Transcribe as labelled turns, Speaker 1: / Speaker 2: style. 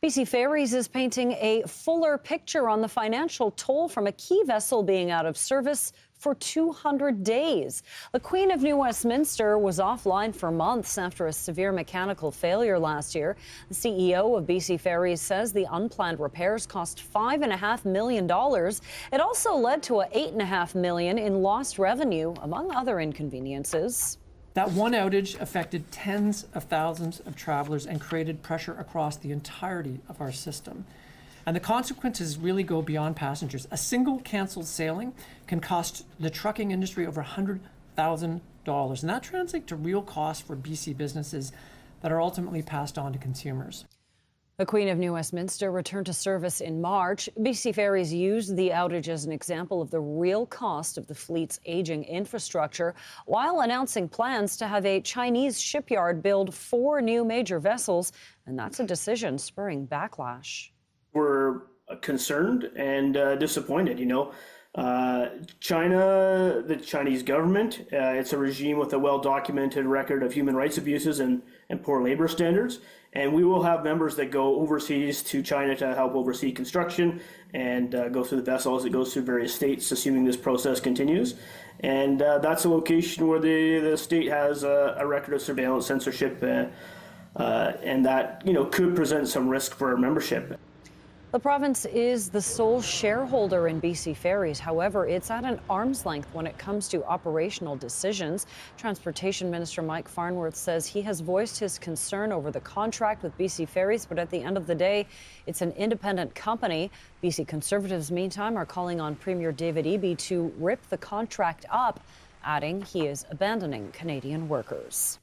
Speaker 1: BC Ferries is painting a fuller picture on the financial toll from a key vessel being out of service for 200 days. The Queen of New Westminster was offline for months after a severe mechanical failure last year. The CEO of BC Ferries says the unplanned repairs cost $5.5 million. It also led to $8.5 million in lost revenue, among other inconveniences.
Speaker 2: That one outage affected tens of thousands of travelers and created pressure across the entirety of our system. And the consequences really go beyond passengers. A single canceled sailing can cost the trucking industry over $100,000. And that translates to real costs for BC businesses that are ultimately passed on to consumers.
Speaker 1: The Queen of New Westminster returned to service in March. BC Ferries used the outage as an example of the real cost of the fleet's aging infrastructure, while announcing plans to have a Chinese shipyard build 4 new major vessels. And that's a decision spurring backlash.
Speaker 3: We're concerned and disappointed. China, the Chinese government, it's a regime with a well-documented record of human rights abuses and poor labor standards. And we will have members that go overseas to China to help oversee construction and go through the vessel as it goes through various states, assuming this process continues. And that's a location where the state has a record of surveillance, censorship, and that could present some risk for our membership.
Speaker 1: The province is the sole shareholder in BC Ferries. However, it's at an arm's length when it comes to operational decisions. Transportation Minister Mike Farnworth says he has voiced his concern over the contract with BC Ferries, but at the end of the day, it's an independent company. BC Conservatives, meantime, are calling on Premier David Eby to rip the contract up, adding he is abandoning Canadian workers.